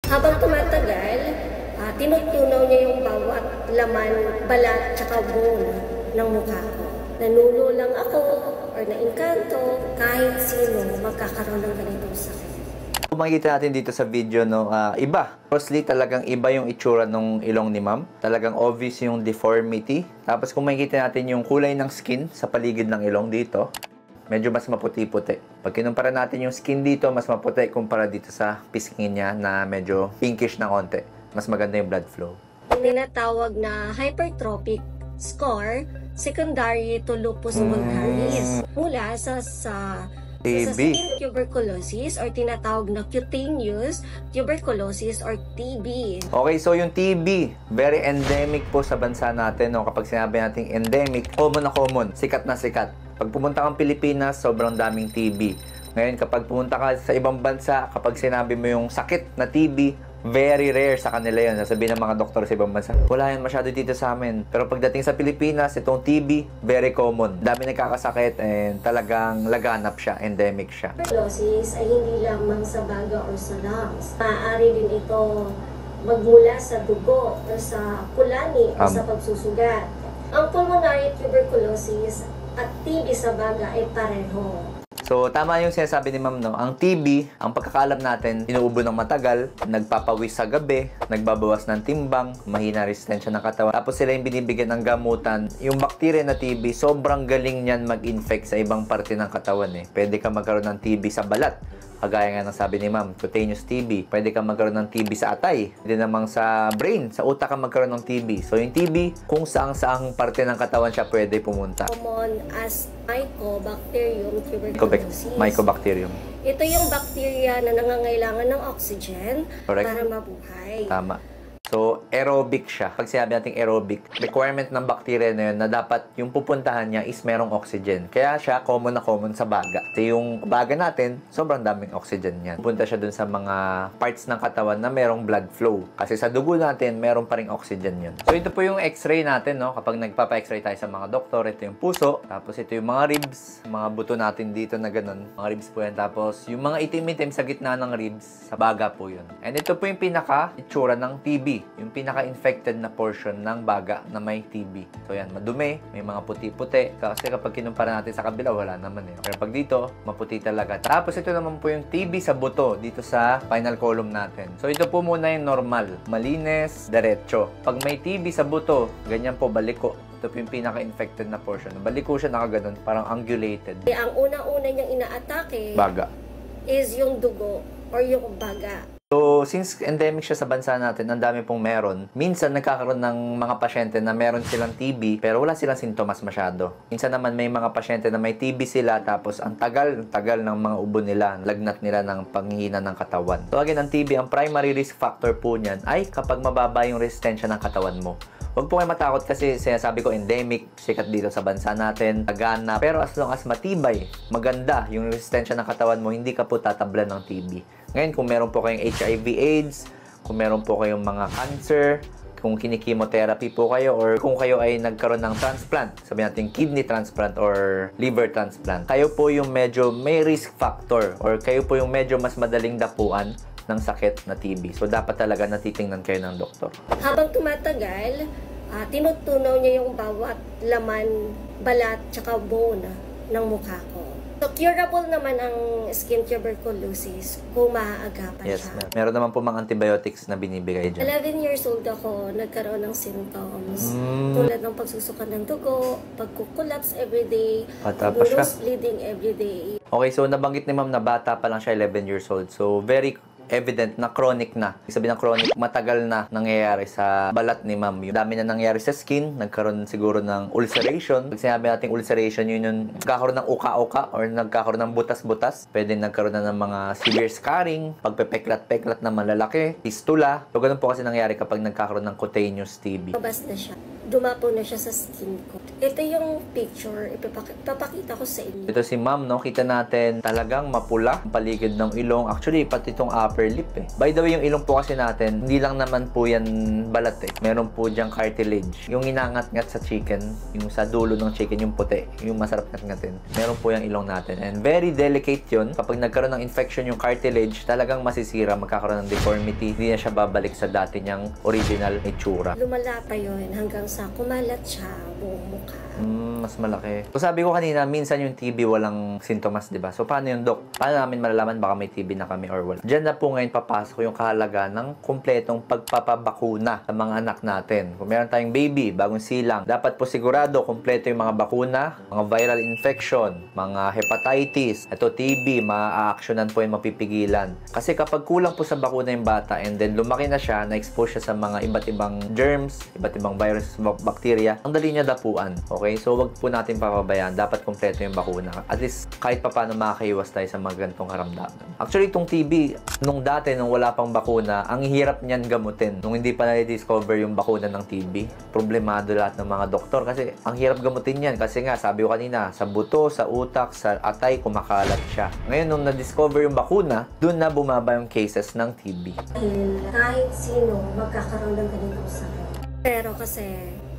Habang tumatagal, tinutunaw niya yung bawat laman, balat, tsaka bone ng mukha ko. Nanulo lang ako or naingkanto kahit sino magkakaroon ng ganitong sakit. Kung makikita natin dito sa video, no, iba. Mostly talagang iba yung itsura ng ilong ni ma'am. Talagang obvious yung deformity. Tapos kung makikita natin yung kulay ng skin sa paligid ng ilong dito, medyo mas maputi-puti. Pag kinumpara natin yung skin dito, mas maputi kumpara dito sa pisngi niya na medyo pinkish na konti. Mas maganda yung blood flow. Tinatawag na hypertrophic scar secondary to lupus vulgaris mula sa TB. skin tuberculosis or tinatawag na cutaneous tuberculosis or TB. Okay, so yung TB, very endemic po sa bansa natin. No? Kapag sinabi natin endemic, common na common, sikat na sikat. Pag pumunta kang Pilipinas, sobrang daming TB. Ngayon, kapag pumunta ka sa ibang bansa, kapag sinabi mo yung sakit na TB, very rare sa kanila yun. Sasabihin ng mga doktor sa ibang bansa, wala yan masyado dito sa amin. Pero pagdating sa Pilipinas, itong TB, very common. Dami nagkakasakit and talagang laganap siya, endemic siya. Tuberculosis ay hindi lamang sa baga or sa lungs. Maaari din ito magmula sa dugo o sa kulani o sa pagsusugat. Ang pulmonary tuberculosis at TB sa baga ay pareho. So, tama yung sinasabi ni ma'am, no? Ang TB, ang pagkakalam natin, inuubo ng matagal, nagpapawis sa gabi, nagbabawas ng timbang, mahina resistensya ng katawan. Tapos sila yung binibigyan ng gamutan. Yung bacteria na TB, sobrang galing niyan mag-infect sa ibang parte ng katawan eh. Pwede ka magkaroon ng TB sa balat. Kagaya nga ng sabi ni ma'am, cutaneous TB. Pwede kang magkaroon ng TB sa atay. Hindi namang sa brain, sa utak ka magkaroon ng TB. So yung TB, kung saang-saang parte ng katawan siya pwede pumunta. Common as Mycobacterium tuberculosis. Mycobacterium. Ito yung bacteria na nangangailangan ng oxygen. Correct. Para mabuhay. Tama. So, aerobic siya. Pag sinabi natin aerobic, requirement ng bacteria na yun na dapat yung pupuntahan niya is merong oxygen. Kaya siya common na common sa baga. Kasi yung baga natin, sobrang daming oxygen niyan. Pupunta siya dun sa mga parts ng katawan na merong blood flow. Kasi sa dugo natin, meron pa ring oxygen yun. So, ito po yung x-ray natin, no? Kapag nagpapa-x-ray tayo sa mga doktor, ito yung puso. Tapos ito yung mga ribs, mga buto natin dito na ganun. Mga ribs po yan. Tapos yung mga itim-itim sa gitna ng ribs, sa baga po yun. And ito po yung pinaka-itsura ng TB. Yung pinaka-infected na portion ng baga na may TB. So yan, madumi, may mga puti-puti. Kasi kapag kinumpara natin sa kabila, wala naman eh. Pero pag dito, maputi talaga. Tapos ito naman po yung TB sa buto dito sa spinal column natin. So ito po muna yung normal. Malinis, diretso. Pag may TB sa buto, ganyan po baliko. Ito po yung pinaka-infected na portion. Baliko siya nakaganon, parang angulated. Ang unang-una niyang inaatake Baga. is yung dugo or yung baga. So, since endemic siya sa bansa natin, ang dami pong meron. Minsan, nagkakaroon ng mga pasyente na meron silang TB, pero wala silang sintomas masyado. Minsan naman, may mga pasyente na may TB sila, tapos ang tagal ng mga ubo nila, lagnat nila ng panghihina ng katawan. So, again, ang TB, ang primary risk factor po niyan ay kapag mababa yung resistensya ng katawan mo. Huwag po kayo matakot kasi sinasabi ko endemic, sikat dito sa bansa natin, tagana. Pero as long as matibay, maganda yung resistensya ng katawan mo, hindi ka po tatablan ng TB. Ngayon, kung meron po kayong HIV/AIDS, kung meron po kayong mga cancer, kung kinikimotherapy po kayo, or kung kayo ay nagkaroon ng transplant, sabihin natin kidney transplant or liver transplant, kayo po yung medyo may risk factor or kayo po yung medyo mas madaling dapuan ng sakit na TB. So, dapat talaga natitingnan kayo ng doktor. Habang tumatagal, tinutunaw niya yung bawat laman, balat, tsaka bone ng mukha ko. So, curable naman ang skin tuberculosis kung maaagapan Yes, siya. meron naman po mga antibiotics na binibigay dyan. 11 years old ako, nagkaroon ng symptoms. Tulad ng pagsusuka ng dugo, pagkukulaps everyday, Bata pa siya. nose bleeding everyday. Okay, so nabanggit ni ma'am na bata pa lang siya, 11 years old. So, very evident na chronic na. Sabi ng chronic, matagal na nangyayari sa balat ni ma'am. Yung dami na nangyayari sa skin, nagkaroon siguro ng ulceration. Pag sinabi natin ulceration, yun yung nagkakaroon ng uka-uka or nagkakaroon ng butas-butas. Pwede nagkaroon na ng mga severe scarring, pagpepeklat-peklat na malalaki, fistula. So, ganun po kasi nangyayari kapag nagkakaroon ng cutaneous TB. Mabas na siya. dumapo na siya sa skin ko. Ito yung picture, ipapakita ko sa inyo. Ito si ma'am, no? Kita natin talagang mapula ang paligid ng ilong. Actually, pati itong upper lip eh. By the way, yung ilong po kasi natin, hindi lang naman po yan balat eh. Meron po diyang cartilage. Yung inangat-ngat sa chicken, yung sa dulo ng chicken, yung puti, yung masarap ngat-ngatin. Meron po yung ilong natin. And very delicate yun. Kapag nagkaroon ng infection yung cartilage, talagang masisira, magkakaroon ng deformity. Hindi na siya babalik sa dati niyang original itsura. Lumala pa yun hanggang sa kumalat siya buong mukha. Mas malaki. So sabi ko kanina, minsan yung TB walang sintomas, di ba? So paano yung doc? Paano namin malalaman baka may TB na kami or wala? Diyan na po ngayon papasok yung kahalaga ng kumpletong pagpapabakuna sa mga anak natin. Kung meron tayong baby, bagong silang, dapat po sigurado kumpleto yung mga bakuna, mga viral infection, mga hepatitis, ito TB, ma-actionan po yung mapipigilan. Kasi kapag kulang po sa bakuna yung bata and then lumaki na siya, na-expose siya sa mga iba't ibang germs, iba't ibang virus, bacteria, ang dali niya dapuan. Okay? So, wag po natin papabayaan. Dapat kompleto yung bakuna. At least, kahit pa paano makakaiwas tayo sa mga ganitong karamdaman. Actually, itong TB, nung dati, nung wala pang bakuna, ang hirap niyan gamutin. Nung hindi pa na-discover yung bakuna ng TB, problemado lahat ng mga doktor. Kasi, ang hirap gamutin yan. Kasi nga, sabi ko kanina, sa buto, sa utak, sa atay, kumakalat siya. Ngayon, nung na-discover yung bakuna, dun na bumaba yung cases ng TB. Kahit sino magkakaroon ng ganitong sakit. Pero kasi,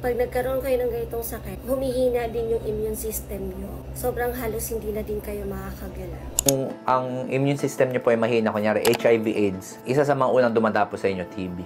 pag nagkaroon kayo ng ganitong sakit, humihina din yung immune system nyo. Sobrang halos hindi na din kayo makakagala. Kung ang immune system nyo po ay mahina, kunyari HIV/AIDS, isa sa mga unang dumadapo sa inyo, TB.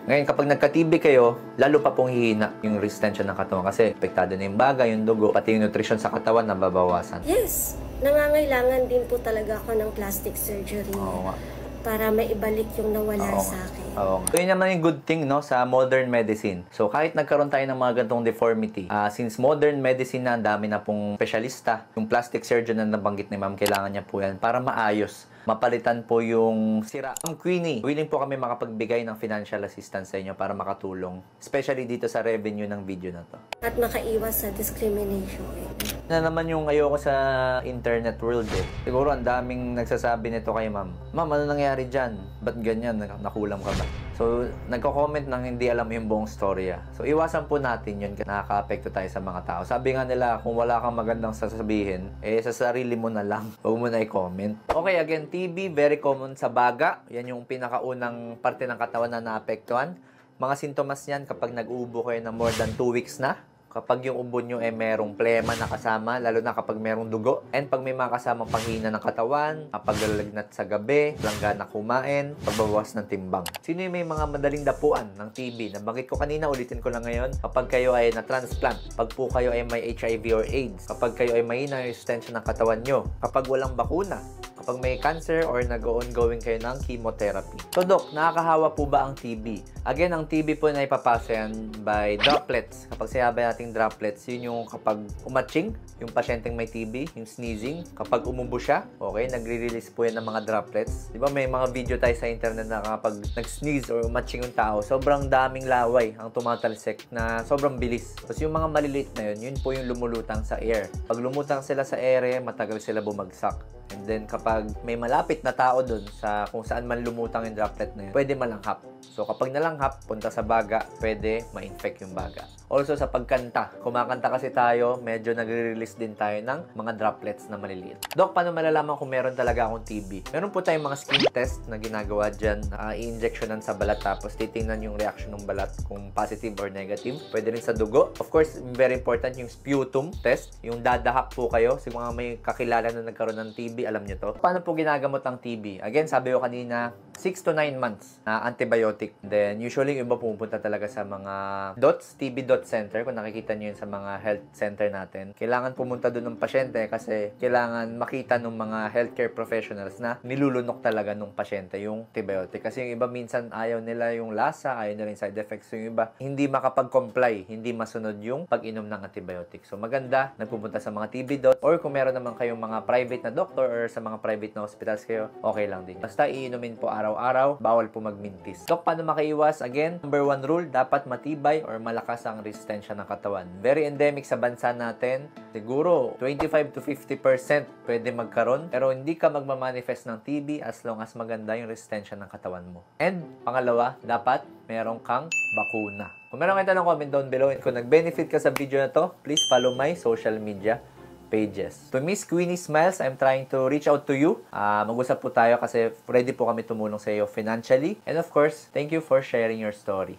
Ngayon, kapag nagka-TB kayo, lalo pa pong hihina yung resistensya ng katawan kasi apektado na yung baga, yung dugo, pati yung nutrition sa katawan nababawasan. Yes! Nangangailangan din po talaga ako ng plastic surgery. Oo nga. Para maibalik yung nawala sa akin. Oo. So, yun naman yung good thing, no, sa modern medicine. So, kahit nagkaroon tayo ng mga ganitong deformity, since modern medicine na, dami na pong specialista, yung plastic surgeon na nabanggit ni ma'am, kailangan niya po yan para maayos. Mapalitan po yung sira. Queenie, willing po kami makapagbigay ng financial assistance sa inyo para makatulong. Especially dito sa revenue ng video na to. At makaiwas sa discrimination. Na naman yung ayoko sa internet world eh. Siguro ang daming nagsasabi nito kay ma'am. Ma'am, ano nangyari dyan? Ba't ganyan? Nakulam ka ba? So, nagko-comment nang hindi alam yung buong storya. So, iwasan po natin yun kasi nakaka-apekto tayo sa mga tao. Sabi nga nila, kung wala kang magandang sasabihin, sa sarili mo na lang. Huwag mo na i-comment. Okay, again, TB, very common sa baga. Yan yung pinakaunang parte ng katawan na naapektuhan. Mga sintomas yan kapag nag-uubo kayo ng more than 2 weeks na. Kapag yung ubo nyo merong plema na kasama, lalo na kapag merong dugo. And pag may mga kasamang panghina ng katawan, paglalagnat sa gabi, langgana kumain, pagbabawas ng timbang. Sino yung may mga madaling dapuan ng TB? Nabanggit ko kanina, ulitin ko lang ngayon. Kapag kayo ay na-transplant, pag po kayo ay may HIV or AIDS, kapag kayo ay mahina yung resistensya ng katawan nyo, kapag walang bakuna, kapag may cancer or nag-ongoing kayo ng chemotherapy. So, Dok, nakakahawa po ba ang TB? Again, ang TB po na ipapasa yan by droplets. Kapag sinabi natin droplets, yun yung kapag umatching, yung pasyenteng may TB, yung sneezing. Kapag umubo siya, okay, nagre-release po yan ng mga droplets. Di ba may mga video tayo sa internet na kapag nag-sneeze or umatching yung tao, sobrang daming laway ang tumatalsik na sobrang bilis. Tapos yung mga maliliit na yun po yung lumulutang sa air. Pag lumutang sila sa air, matagal sila bumagsak. And then, kapag may malapit na tao dun sa kung saan man lumutang yung droplet na yun, pwede malanghap. So, kapag nalanghap, punta sa baga, pwede ma-infect yung baga. Also, sa pagkanta. Kumakanta kasi tayo, medyo nagre-release din tayo ng mga droplets na maliliit. Dok, paano malalaman kung meron talaga akong TB? Meron po tayong mga skin test na ginagawa dyan. I-injectionan sa balat tapos titingnan yung reaction ng balat kung positive or negative. Pwede rin sa dugo. Of course, very important yung sputum test. Yung dadahak po kayo. Sa mga may kakilala na nagkaroon ng TB, alam nyo to. Paano po ginagamot ang TB? Again, sabi ko kanina, 6 to 9 months na antibiotic. Then, usually, yung iba pupunta talaga sa mga DOTS, TB DOTS Center. Kung nakikita nyo yun sa mga health center natin. Kailangan pumunta doon ng pasyente kasi kailangan makita ng mga healthcare professionals na nilulunok talaga ng pasyente yung antibiotic. Kasi yung iba minsan ayaw nila yung lasa, ayaw nila yung side effects. Yung iba, hindi makapag-comply, hindi masunod yung pag-inom ng antibiotic. So, maganda, nagpupunta sa mga TB DOTS or kung meron naman kayong mga private na doctor or sa mga private na hospitals kayo, okay lang din. Basta iinumin po araw-araw, bawal po magmintis. So, paano makaiwas? Again, number 1 rule, dapat matibay or malakas ang resistensya ng katawan. Very endemic sa bansa natin. Siguro, 25 to 50% pwede magkaroon, pero hindi ka magmamanifest ng TB as long as maganda yung resistensya ng katawan mo. And, pangalawa, dapat meron kang bakuna. Kung meron kayong tanong, comment down below. And kung nag-benefit ka sa video na to, please follow my social media pages. To Miss Queenie Smiles, I'm trying to reach out to you. Mag-usap po tayo kasi ready po kami tumulong sa iyo financially. And of course, thank you for sharing your story.